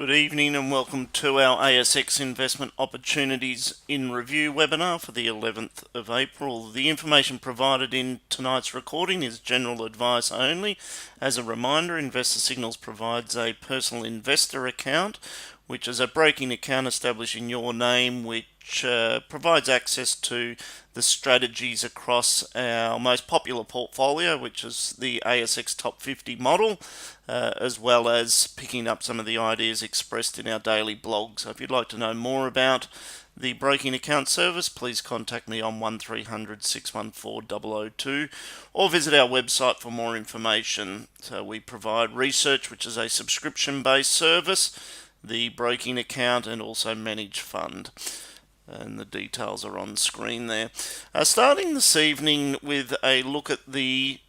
Good evening and welcome to our ASX Investment Opportunities in Review webinar for the 11th of April. The information provided in tonight's recording is general advice only. As a reminder, Investor Signals provides a personal investor account, which is a broking account established in your name, which provides access to the strategies across our most popular portfolio, which is the ASX Top 50 model, as well as picking up some of the ideas expressed in our daily blog. So if you'd like to know more about the broking account service, please contact me on 1300 614 002 or visit our website for more information. So we provide research, which is a subscription-based service, the broking account, and also managed fund. And the details are on screen there. Starting this evening with a look at the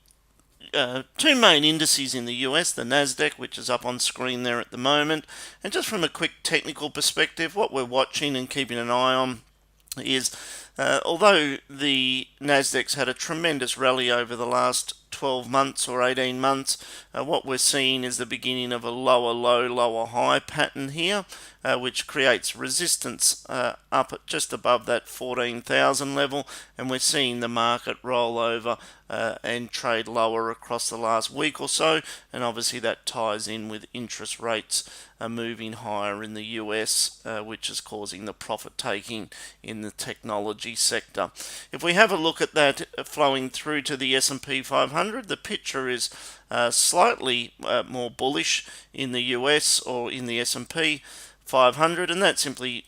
two main indices in the US, the Nasdaq, which is up on screen there at the moment. And just from a quick technical perspective, what we're watching and keeping an eye on is, although the Nasdaq's had a tremendous rally over the last 12 months or 18 months, what we're seeing is the beginning of a lower low, lower high pattern here, which creates resistance up at just above that 14,000 level, and we're seeing the market roll over and trade lower across the last week or so, and obviously that ties in with interest rates moving higher in the US, which is causing the profit taking in the technology sector. If we have a look at that flowing through to the S&P 500, the picture is slightly more bullish in the US or in the S&P 500, and that's simply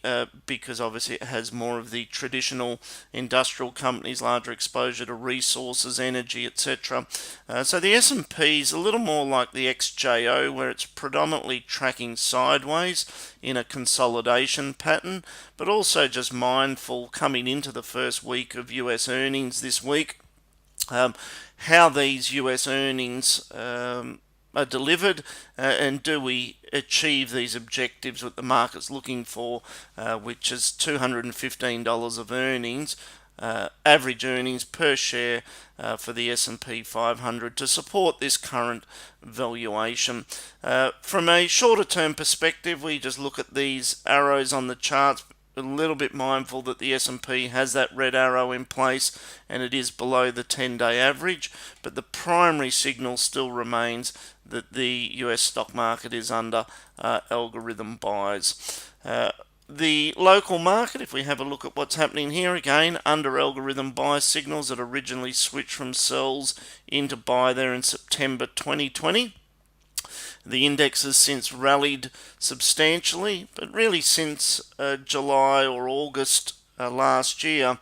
because obviously it has more of the traditional industrial companies, larger exposure to resources, energy, etc. So the S&P is a little more like the XJO, where it's predominantly tracking sideways in a consolidation pattern, but also just mindful coming into the first week of US earnings this week, how these US earnings are delivered, and do we achieve these objectives that the market's looking for, which is $215 of earnings, average earnings per share for the S&P 500 to support this current valuation. From a shorter term perspective, we just look at these arrows on the charts, a little bit mindful that the S&P has that red arrow in place and it is below the 10-day average, but the primary signal still remains that the US stock market is under algorithm buys. The local market, if we have a look at what's happening here, again under algorithm buy signals that originally switched from sells into buy there in September 2020. The index has since rallied substantially, but really since July or August last year,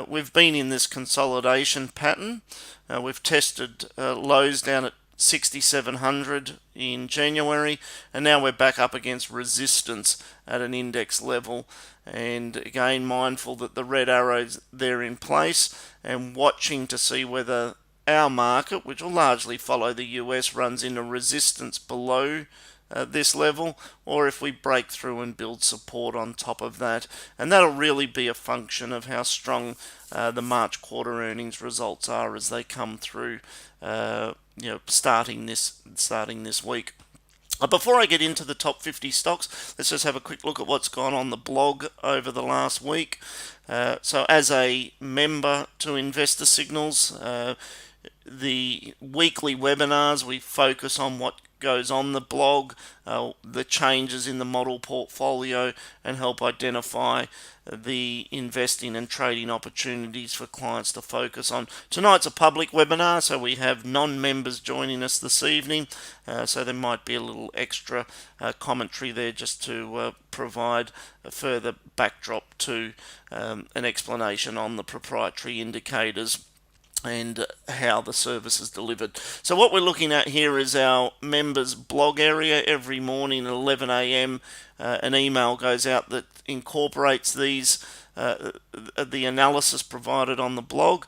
we've been in this consolidation pattern. We've tested lows down at 6,700 in January, and now we're back up against resistance at an index level. And again, mindful that the red arrows there in place, and watching to see whether our market, which will largely follow the US, runs into resistance below this level, or if we break through and build support on top of that. And that'll really be a function of how strong the March quarter earnings results are as they come through, starting this week. Before I get into the top 50 stocks, let's just have a quick look at what's gone on the blog over the last week. So as a member to Investor Signals, the weekly webinars, we focus on what goes on the blog, the changes in the model portfolio, and help identify the investing and trading opportunities for clients to focus on. Tonight's a public webinar, so we have non-members joining us this evening, so there might be a little extra commentary there just to provide a further backdrop to an explanation on the proprietary indicators and how the service is delivered. So what we're looking at here is our members blog area. Every morning at 11 a.m. An email goes out that incorporates these the analysis provided on the blog.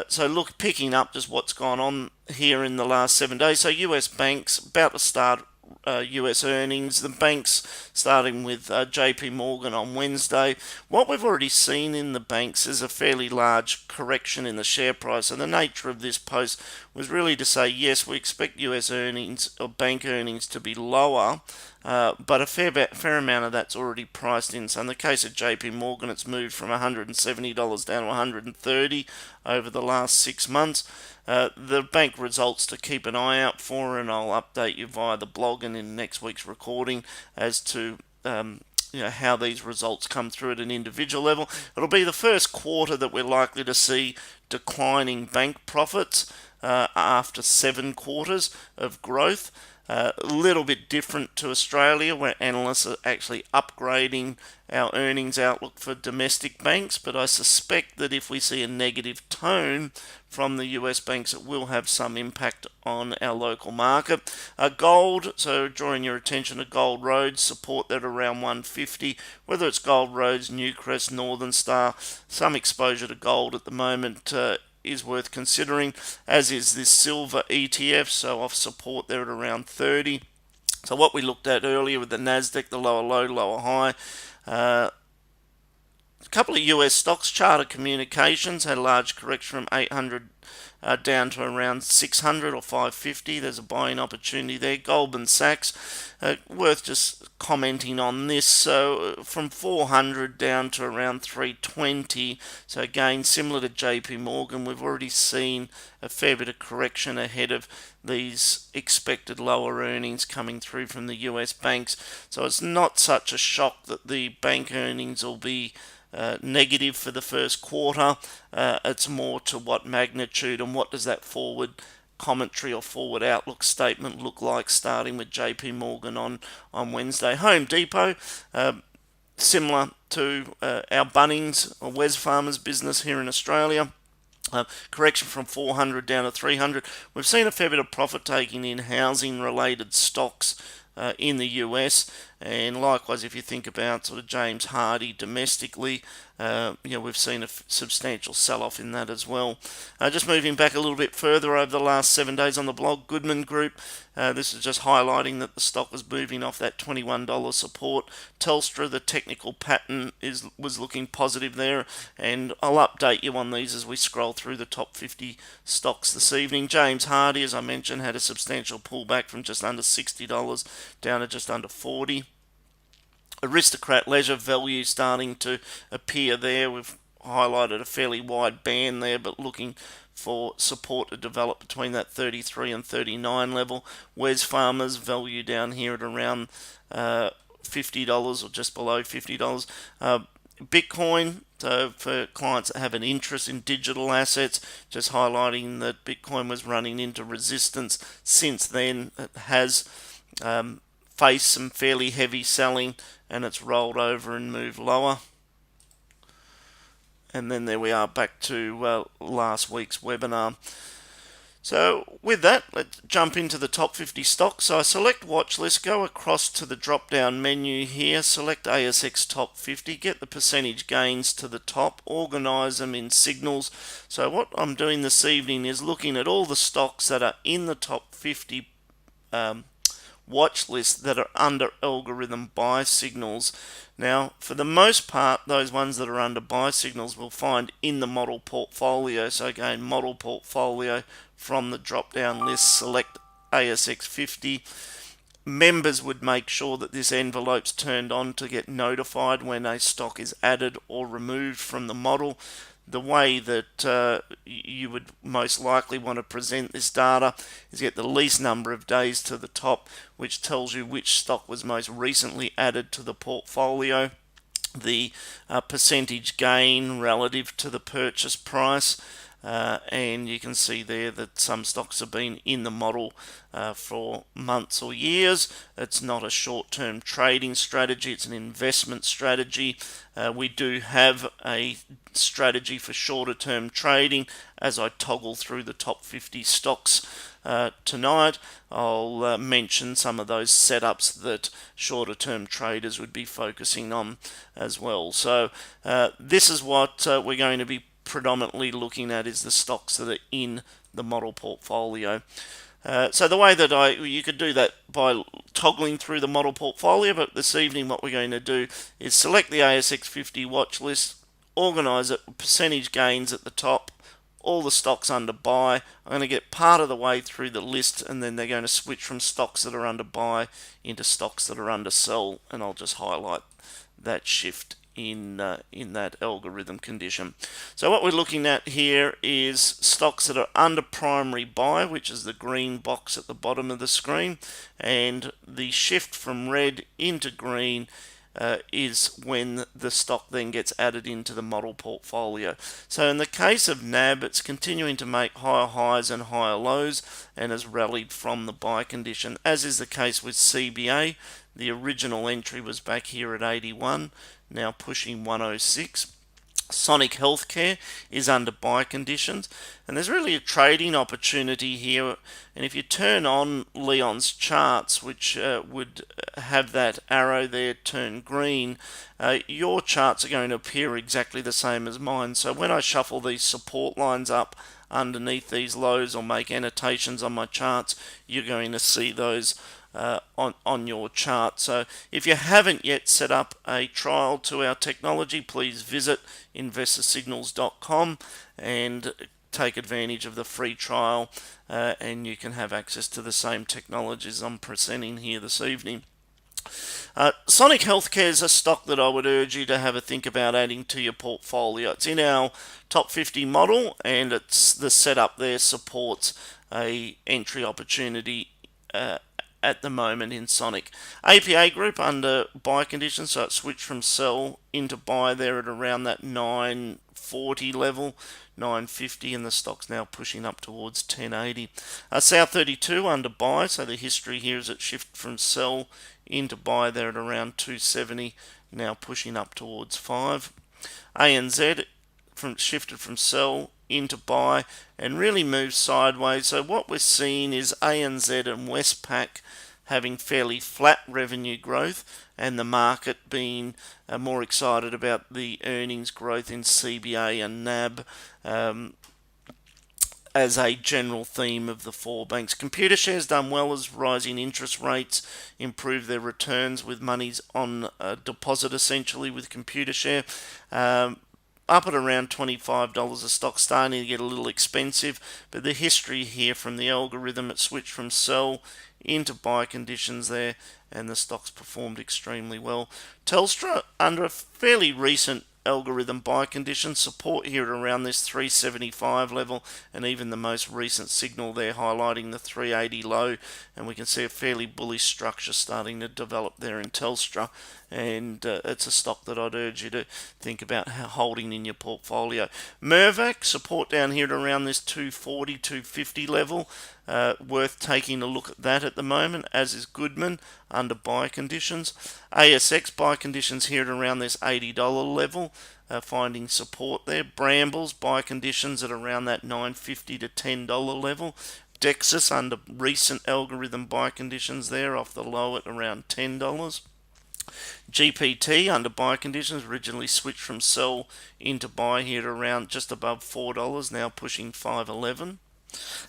So picking up just what's gone on here in the last 7 days. So US banks about to start US earnings. The banks starting with JP Morgan on Wednesday. What we've already seen in the banks is a fairly large correction in the share price, and the nature of this post was really to say, yes, we expect US earnings or bank earnings to be lower but a fair amount of that's already priced in. So in the case of JP Morgan, it's moved from $170 down to $130 over the last 6 months. The bank results to keep an eye out for, and I'll update you via the blog and in next week's recording as to how these results come through at an individual level. It'll be the first quarter that we're likely to see declining bank profits after 7 quarters of growth. A little bit different to Australia, where analysts are actually upgrading our earnings outlook for domestic banks, but I suspect that if we see a negative tone from the US banks, it will have some impact on our local market. Gold, so drawing your attention to Gold Roads, support that around 150, whether it's Gold Roads, Newcrest, Northern Star, some exposure to gold at the moment is worth considering, as is this silver ETF, so off support there at around 30. So what we looked at earlier with the Nasdaq, the lower low, lower high, a couple of US stocks. Charter Communications had a large correction from 800 down to around 600 or 550. There's a buying opportunity there. Goldman Sachs, worth just commenting on this. So from 400 down to around 320. So again, similar to JP Morgan, we've already seen a fair bit of correction ahead of these expected lower earnings coming through from the US banks. So it's not such a shock that the bank earnings will be negative for the first quarter. It's more to what magnitude and what does that forward commentary or forward outlook statement look like, starting with JP Morgan on Wednesday. Home Depot, similar to our Bunnings or Wesfarmers business here in Australia. Correction from 400 down to 300. We've seen a fair bit of profit taking in housing related stocks in the US, and likewise if you think about sort of James Hardie domestically, we've seen a substantial sell-off in that as well. Just moving back a little bit further over the last 7 days on the blog, Goodman Group, this is just highlighting that the stock was moving off that $21 support. Telstra, the technical pattern was looking positive there, and I'll update you on these as we scroll through the top 50 stocks this evening. James Hardie, as I mentioned, had a substantial pullback from just under $60 down to just under 40. Aristocrat Leisure value starting to appear there. We've highlighted a fairly wide band there, but looking for support to develop between that 33 and 39 level. Wesfarmers value down here at around $50 or just below $50. Bitcoin, so for clients that have an interest in digital assets, just highlighting that Bitcoin was running into resistance. Since then, it has faced some fairly heavy selling, and it's rolled over and moved lower. And then there we are back to last week's webinar. So with that, let's jump into the top 50 stocks. So I select watch list, go across to the drop down menu here, select ASX top 50, get the percentage gains to the top, organize them in signals. So what I'm doing this evening is looking at all the stocks that are in the top 50 watch list that are under algorithm buy signals. Now, for the most part, those ones that are under buy signals we'll find in the model portfolio. So again, model portfolio, from the drop down list, select ASX 50. Members would make sure that this envelope's turned on to get notified when a stock is added or removed from the model. The way that you would most likely want to present this data is get the least number of days to the top, which tells you which stock was most recently added to the portfolio, the percentage gain relative to the purchase price, and you can see there that some stocks have been in the model for months or years. It's not a short-term trading strategy, it's an investment strategy. We do have a strategy for shorter-term trading. As I toggle through the top 50 stocks tonight, I'll mention some of those setups that shorter-term traders would be focusing on as well. So this is what we're going to be predominantly looking at, is the stocks that are in the model portfolio. So the way that you could do that by toggling through the model portfolio, but this evening what we're going to do is select the ASX 50 watch list, organize it, percentage gains at the top, all the stocks under buy. I'm going to get part of the way through the list, and then they're going to switch from stocks that are under buy into stocks that are under sell, and I'll just highlight that shift in that algorithm condition. So what we're looking at here is stocks that are under primary buy, which is the green box at the bottom of the screen, and the shift from red into green is when the stock then gets added into the model portfolio. So in the case of NAB, it's continuing to make higher highs and higher lows and has rallied from the buy condition, as is the case with CBA. The original entry was back here at 81, now pushing 106. Sonic Healthcare is under buy conditions, and there's really a trading opportunity here. And if you turn on Leon's charts, which would have that arrow there turn green, your charts are going to appear exactly the same as mine. So when I shuffle these support lines up underneath these lows or make annotations on my charts, you're going to see those on your chart. So if you haven't yet set up a trial to our technology, please visit investorsignals.com and take advantage of the free trial, and you can have access to the same technologies I'm presenting here this evening. Sonic Healthcare is a stock that I would urge you to have a think about adding to your portfolio. It's in our top 50 model, and it's the setup there supports a entry opportunity at the moment in Sonic. APA Group under buy conditions, so it switched from sell into buy there at around that 940 level, 950, and the stock's now pushing up towards 1080. South 32 under buy, so the history here is it shifted from sell into buy there at around 270, now pushing up towards 5. ANZ shifted from sell into buy and really moved sideways. So what we're seeing is ANZ and Westpac having fairly flat revenue growth, and the market being more excited about the earnings growth in CBA and NAB as a general theme of the four banks. Computershare's done well as rising interest rates improve their returns with monies on deposit, essentially, with Computershare. Up at around $25 a stock, starting to get a little expensive, but the history here from the algorithm, it switched from sell into buy conditions there, and the stock's performed extremely well. Telstra, under a fairly recent algorithm buy condition, support here at around this 375 level, and even the most recent signal there highlighting the 380 low, and we can see a fairly bullish structure starting to develop there in Telstra, and it's a stock that I'd urge you to think about holding in your portfolio. Mirvac, support down here at around this 240, 250 level, worth taking a look at that at the moment, as is Goodman under buy conditions. ASX buy conditions here at around this $80 level, finding support there. Brambles buy conditions at around that $9.50 to $10 level. Dexus under recent algorithm buy conditions there, off the low at around $10. GPT under buy conditions, originally switched from sell into buy here at around just above $4, now pushing $5.11.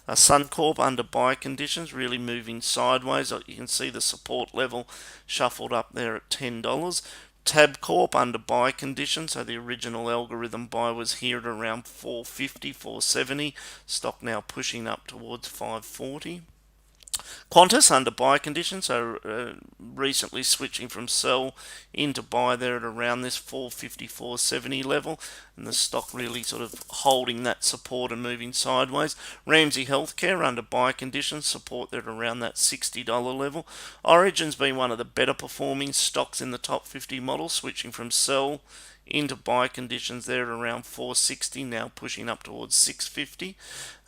Suncorp under buy conditions, really moving sideways. You can see the support level shuffled up there at $10. Tabcorp under buy conditions, so the original algorithm buy was here at around $4.50, $4.70. Stock now pushing up towards $5.40. Qantas under buy conditions, so recently switching from sell into buy there at around this 450, 470 level, and the stock really sort of holding that support and moving sideways. Ramsay Healthcare under buy conditions, support there at around that $60 level. Origin's been one of the better performing stocks in the top 50 model, switching from sell into buy conditions there at around 460, now pushing up towards 650.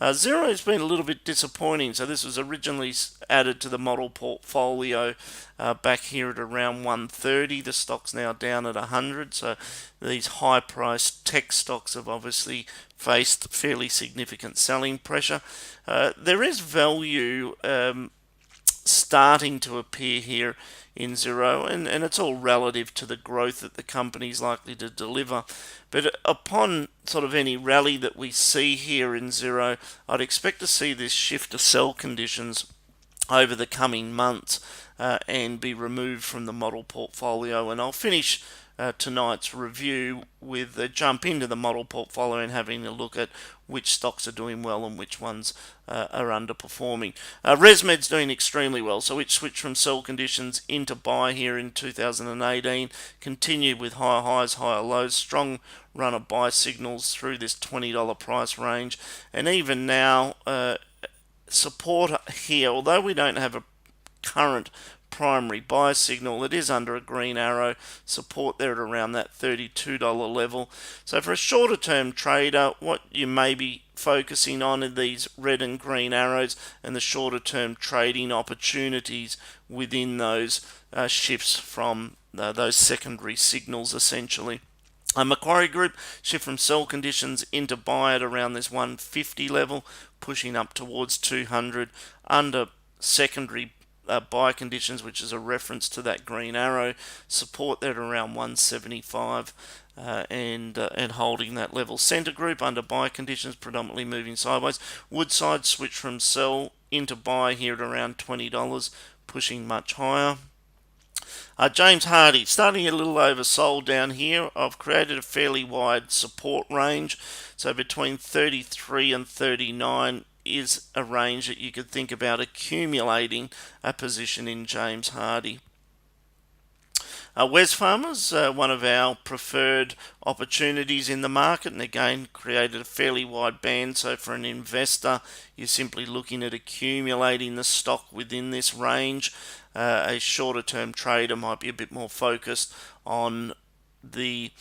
Xero has been a little bit disappointing. So this was originally added to the model portfolio back here at around 130. The stock's now down at 100. So these high-priced tech stocks have obviously faced fairly significant selling pressure. There is value starting to appear here in Xero, and it's all relative to the growth that the company's likely to deliver. But upon sort of any rally that we see here in Xero, I'd expect to see this shift to sell conditions over the coming months and be removed from the model portfolio. And I'll finish tonight's review with a jump into the model portfolio and having a look at which stocks are doing well and which ones are underperforming. ResMed's doing extremely well, so it switched from sell conditions into buy here in 2018, continued with higher highs, higher lows, strong run of buy signals through this $20 price range, and even now support here, although we don't have a current primary buy signal, it is under a green arrow, support there at around that $32 level. So for a shorter term trader, what you may be focusing on are these red and green arrows and the shorter term trading opportunities within those shifts from those secondary signals essentially. Macquarie Group shift from sell conditions into buy at around this 150 level, pushing up towards 200 under secondary buy conditions, which is a reference to that green arrow. Support there at around 175 and holding that level. Centre Group under buy conditions, predominantly moving sideways. Woodside switch from sell into buy here at around $20, pushing much higher. James Hardie, starting a little oversold down here. I've created a fairly wide support range, so between 33 and 39 is a range that you could think about accumulating a position in James Hardie. Wesfarmers, one of our preferred opportunities in the market, and again created a fairly wide band, so for an investor you're simply looking at accumulating the stock within this range. A shorter term trader might be a bit more focused on the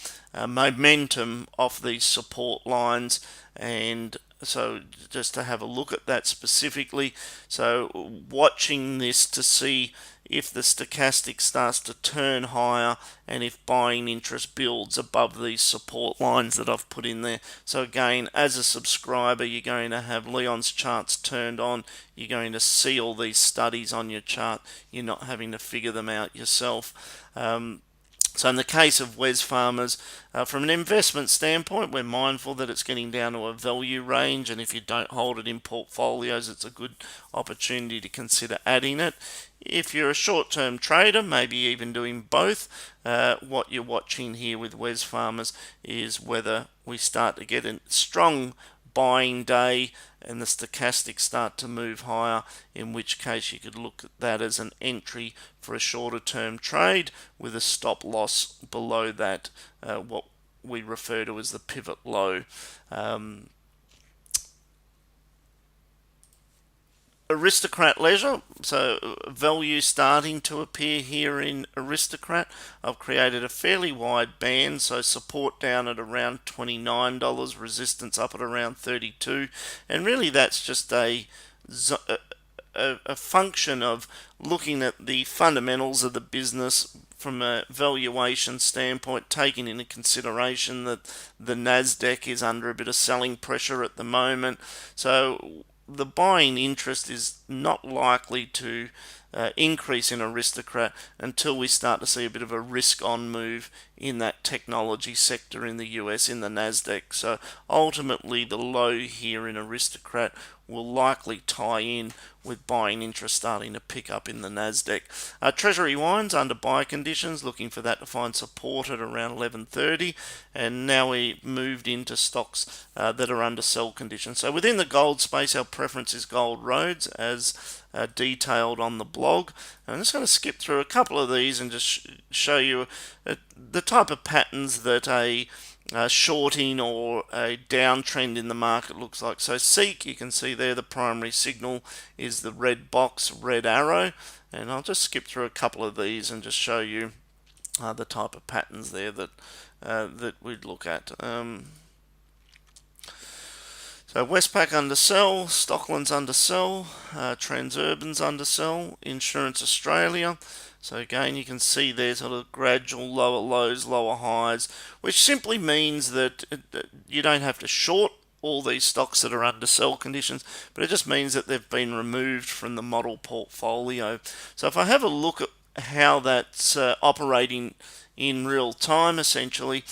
momentum of these support lines, and so just to have a look at that specifically, so watching this to see if the stochastic starts to turn higher and if buying interest builds above these support lines that I've put in there. So again, as a subscriber, you're going to have Leon's charts turned on. You're going to see all these studies on your chart. You're not having to figure them out yourself. So in the case of Wesfarmers, from an investment standpoint, we're mindful that it's getting down to a value range, and if you don't hold it in portfolios, it's a good opportunity to consider adding it. If you're a short-term trader, maybe even doing both, what you're watching here with Wesfarmers is whether we start to get a strong buying day and the stochastics start to move higher, in which case you could look at that as an entry for a shorter term trade with a stop loss below that, what we refer to as the pivot low. Aristocrat Leisure, so value starting to appear here in Aristocrat. I've created a fairly wide band, so support down at around $29, resistance up at around $32, and really that's just a function of looking at the fundamentals of the business from a valuation standpoint, taking into consideration that the Nasdaq is under a bit of selling pressure at the moment. So the buying interest is not likely to increase in Aristocrat until we start to see a bit of a risk-on move in that technology sector in the US, in the Nasdaq. So ultimately the low here in Aristocrat will likely tie in with buying interest starting to pick up in the Nasdaq. Treasury Wines under buy conditions, looking for that to find support at around 11.30, and now we moved into stocks that are under sell conditions. So within the gold space, our preference is Gold Roads, as detailed on the blog. I'm just going to skip through a couple of these and just show you the type of patterns that a shorting or a downtrend in the market looks like. So Seek, you can see there the primary signal is the red box, red arrow, and I'll just skip through a couple of these and just show you the type of patterns there that that we'd look at. So Westpac undersell, Stockland's undersell, Transurban's undersell, Insurance Australia. So again, you can see there's sort of gradual lower lows, lower highs, which simply means that you don't have to short all these stocks that are under sell conditions, but it just means that they've been removed from the model portfolio. So if I have a look at how that's operating in real time, essentially,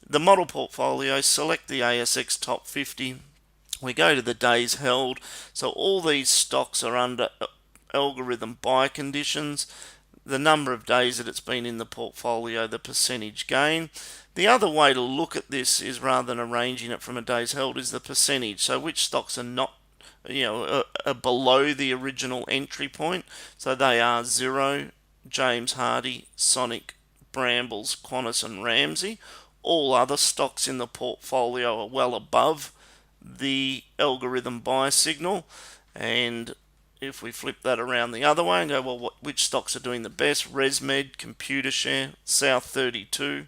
the model portfolio, select the ASX top 50, we go to the days held, so all these stocks are under algorithm buy conditions. the number of days that it's been in the portfolio, the percentage gain. The other way to look at this is, rather than arranging it from a days held, is the percentage. So which stocks are not, are below the original entry point. So they are Xero, James Hardie, Sonic, Brambles, Qantas and Ramsay. All other stocks in the portfolio are well above the algorithm buy signal. And if we flip that around the other way and go, well, which stocks are doing the best? ResMed, Computershare, South 32,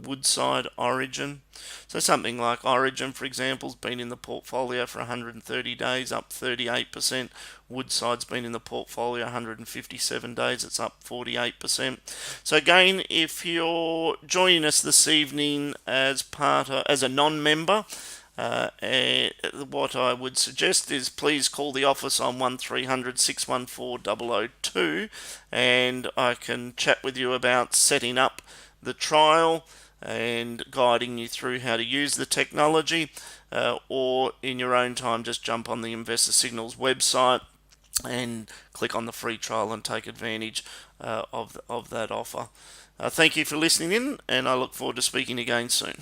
Woodside, Origin. So something like Origin, for example, has been in the portfolio for 130 days, up 38%. Woodside's been in the portfolio 157 days, it's up 48%. So again, if you're joining us this evening as a non-member, what I would suggest is please call the office on 1300 614 002, and I can chat with you about setting up the trial and guiding you through how to use the technology, or in your own time just jump on the Investor Signals website and click on the free trial and take advantage of that offer. Thank you for listening in, and I look forward to speaking again soon.